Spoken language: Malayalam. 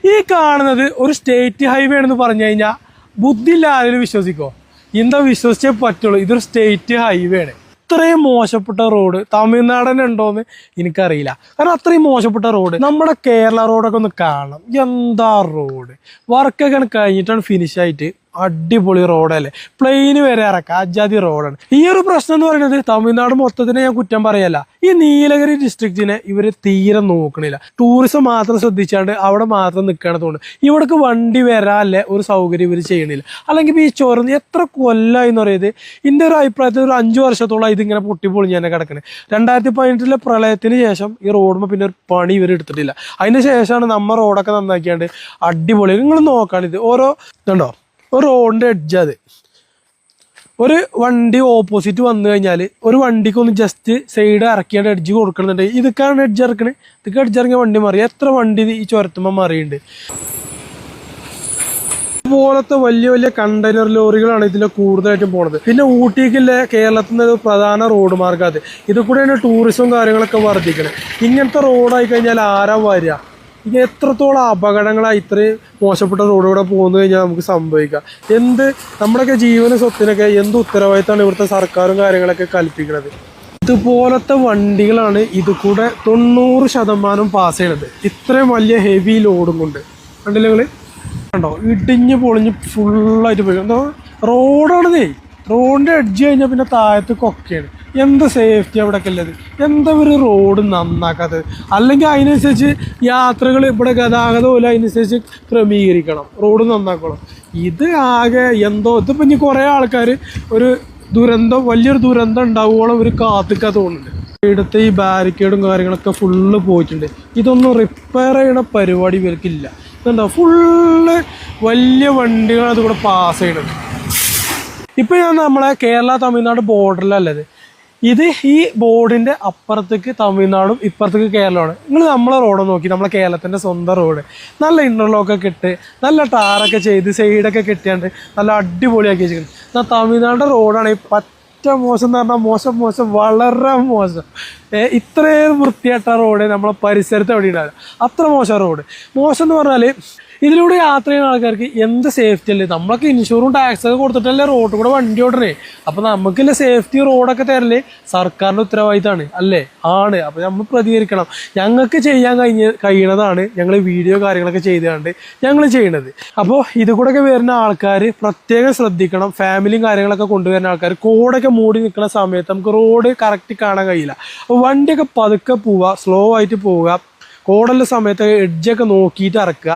ഈ കാണുന്നത് ഒരു സ്റ്റേറ്റ് ഹൈവേ ആണെന്ന് പറഞ്ഞു കഴിഞ്ഞാൽ ബുദ്ധിയില്ല ആരെങ്കിലും വിശ്വസിക്കോ? എന്താ വിശ്വസിച്ചേ പറ്റുള്ളൂ. ഇതൊരു സ്റ്റേറ്റ് ഹൈവേ ആണ്. ഇത്രയും മോശപ്പെട്ട റോഡ് തമിഴ്നാടനെ ഉണ്ടോയെന്ന് എനിക്കറിയില്ല. കാരണം അത്രയും മോശപ്പെട്ട റോഡ്. നമ്മുടെ കേരള റോഡൊക്കെ ഒന്ന് കാണണം. എന്താ റോഡ് വർക്കൊക്കെ കഴിഞ്ഞിട്ടാണ് ഫിനിഷ് ആയിട്ട് അടിപൊളി റോഡല്ലേ. പ്ലെയിന് വരെ ഇറക്കാം. അജാതി റോഡാണ്. ഈ ഒരു പ്രശ്നം എന്ന് പറയുന്നത് തമിഴ്നാട് മൊത്തത്തിനെ ഞാൻ കുറ്റം പറയല്ല. ഈ നീലഗിരി ഡിസ്ട്രിക്റ്റിനെ ഇവര് തീരെ നോക്കണില്ല. ടൂറിസം മാത്രം ശ്രദ്ധിച്ചാണ്ട് അവിടെ മാത്രം നിൽക്കുകയാണ് തോന്നുന്നു. ഇവിടേക്ക് വണ്ടി വരാല്ലേ ഒരു സൗകര്യം ഇവർ ചെയ്യണില്ല. അല്ലെങ്കിൽ ഈ ചൊരന്ന് എത്ര കൊല്ലമായി എന്ന് പറയുന്നത് എൻ്റെ ഒരു അഭിപ്രായത്തിൽ ഒരു 5 വർഷത്തോളം ഇതിങ്ങനെ പൊട്ടിപ്പൊളിഞ്ഞ് തന്നെ കിടക്കുന്നത്. 2018 പ്രളയത്തിന് ശേഷം ഈ റോഡുമ്പോൾ പിന്നെ ഒരു പണി ഇവർ എടുത്തിട്ടില്ല. അതിന് ശേഷമാണ് നമ്മ റോഡൊക്കെ നന്നാക്കിയാണ്ട് അടിപൊളി. നിങ്ങൾ നോക്കാണിത് ഓരോ ഇതുണ്ടോ, ഒരു റോഡിൻ്റെ എഡ്ജ്. അത് ഒരു വണ്ടി ഓപ്പോസിറ്റ് വന്നു കഴിഞ്ഞാൽ ഒരു വണ്ടിക്ക് ഒന്ന് ജസ്റ്റ് സൈഡ് ഇറക്കിയാണ്ട് എഡ്ജ് കൊടുക്കണമെന്നുണ്ടെങ്കിൽ ഇതൊക്കെയാണ് എഡ്ജ് ഇറക്കണേ. ഇതൊക്കെ എഡ്ജ് ഇറങ്ങിയ വണ്ടി മാറി. എത്ര വണ്ടി ഈ ചുരത്തുമ്പോൾ മാറിയുണ്ട്. ഇതുപോലത്തെ വലിയ വലിയ കണ്ടെയ്നർ ലോറികളാണ് ഇതിൽ കൂടുതലായിട്ടും പോണത്. പിന്നെ ഊട്ടിക്കുള്ള കേരളത്തിൽ നിന്ന് ഒരു പ്രധാന റോഡ് മാർഗ്ഗം അത്. ഇത് കൂടെയാണ് ടൂറിസവും കാര്യങ്ങളൊക്കെ വർദ്ധിക്കണേ. ഇങ്ങനത്തെ റോഡായി കഴിഞ്ഞാൽ ആരാ വരിക? ഇത് എത്രത്തോളം അപകടങ്ങളായി ഇത്രയും മോശപ്പെട്ട റോഡിലൂടെ പോകുന്നു കഴിഞ്ഞാൽ നമുക്ക് സംഭവിക്കാം. നമ്മുടെയൊക്കെ ജീവന സ്വത്തിനൊക്കെ എന്ത് ഉത്തരവാദിത്തമാണ് ഇവിടുത്തെ സർക്കാരും കാര്യങ്ങളൊക്കെ കൽപ്പിക്കുന്നത്. ഇതുപോലത്തെ വണ്ടികളാണ് ഇത് കൂടെ 90% പാസ് ചെയ്യണത്. ഇത്രയും വലിയ ഹെവി ലോഡും കൊണ്ട് കണ്ടില്ല നിങ്ങൾ? കണ്ടോ, ഇടിഞ്ഞ് പൊളിഞ്ഞ് ഫുള്ളായിട്ട് പോയി. എന്തോ റോഡാണിതേ. റോഡിൻ്റെ എഡ്ജ് കഴിഞ്ഞാൽ പിന്നെ താഴത്ത് കൊക്കയാണ്. എന്ത് സേഫ്റ്റി അവിടെയൊക്കെ ഉള്ളത്? എന്താ ഒരു റോഡ് നന്നാക്കാത്തത്? അല്ലെങ്കിൽ അതിനനുസരിച്ച് യാത്രകൾ ഇവിടെ ഗതാഗതം പോലും അതിനനുസരിച്ച് ക്രമീകരിക്കണം, റോഡ് നന്നാക്കണം. ഇത് ആകെ എന്തോ. ഇതിപ്പോൾ ഇനി കുറേ ആൾക്കാർ ഒരു ദുരന്തം, വലിയൊരു ദുരന്തം ഉണ്ടാവുകയോളം ഒരു കാത്തിക്കാൻ തോന്നുന്നുണ്ട്. ഇവിടുത്തെ ഈ ബാരിക്കേഡും കാര്യങ്ങളൊക്കെ ഫുള്ള് പോയിട്ടുണ്ട്. ഇതൊന്നും റിപ്പയർ ചെയ്യണ പരിപാടി ഇവർക്കില്ല. ഇതെന്താ ഫുള്ള് വലിയ വണ്ടികൾ അതുകൂടെ പാസ് ചെയ്യണത്. ഇപ്പം ഞാൻ നമ്മളെ കേരള തമിഴ്നാട് ബോർഡറിലല്ലത്. ഇത് ഈ ബോർഡിൻ്റെ അപ്പുറത്തേക്ക് തമിഴ്നാടും ഇപ്പുറത്തേക്ക് കേരളമാണ്. നിങ്ങൾ നമ്മളെ റോഡ് നോക്കി, നമ്മളെ കേരളത്തിൻ്റെ സ്വന്തം റോഡ് നല്ല ഇൻ്റർലോക്കൊക്കെ ഇട്ട് നല്ല ടാറൊക്കെ ചെയ്ത് സൈഡൊക്കെ കെട്ടിയാണ്ട് നല്ല അടിപൊളിയാക്കി വെച്ചിട്ടുണ്ട്. എന്നാൽ തമിഴ്നാടിൻ്റെ റോഡാണ് ഈ പറ്റ മോശം എന്ന് പറഞ്ഞാൽ മോശം വളരെ മോശം. ഇത്രയും വൃത്തിയായിട്ട റോഡ് നമ്മളെ പരിസരത്ത് എവിടെ ഉണ്ടാവില്ല. അത്ര മോശം റോഡ്. മോശം എന്ന് പറഞ്ഞാൽ ഇതിലൂടെ യാത്ര ചെയ്യുന്ന ആൾക്കാർക്ക് എന്ത് സേഫ്റ്റി അല്ലേ? നമ്മളൊക്കെ ഇൻഷുറും ടാക്സൊക്കെ കൊടുത്തിട്ടല്ലേ റോഡ് കൂടെ വണ്ടി ഓടണേ. അപ്പം നമുക്കില്ല സേഫ്റ്റി റോഡൊക്കെ തരല് സർക്കാരിൻ്റെ ഉത്തരവാദിത്തമാണ് അല്ലേ? ആണ്. അപ്പം നമ്മൾ പ്രതികരിക്കണം. ഞങ്ങൾക്ക് ചെയ്യാൻ കഴിയണതാണ് ഞങ്ങൾ വീഡിയോ കാര്യങ്ങളൊക്കെ ചെയ്തുകൊണ്ട് ഞങ്ങൾ ചെയ്യണത്. അപ്പോൾ ഇത് കൂടെയൊക്കെ വരുന്ന ആൾക്കാർ പ്രത്യേകം ശ്രദ്ധിക്കണം. ഫാമിലിയും കാര്യങ്ങളൊക്കെ കൊണ്ടുവരുന്ന ആൾക്കാർ കോടൊക്കെ മൂടി നിൽക്കുന്ന സമയത്ത് നമുക്ക് റോഡ് കറക്റ്റ് കാണാൻ കഴിയില്ല. അപ്പോൾ വണ്ടിയൊക്കെ പതുക്കെ പോവുക, സ്ലോ ആയിട്ട് പോവുക. കോടുള്ള സമയത്ത് എഡ്ജൊക്കെ നോക്കിയിട്ട് ഇറക്കുക.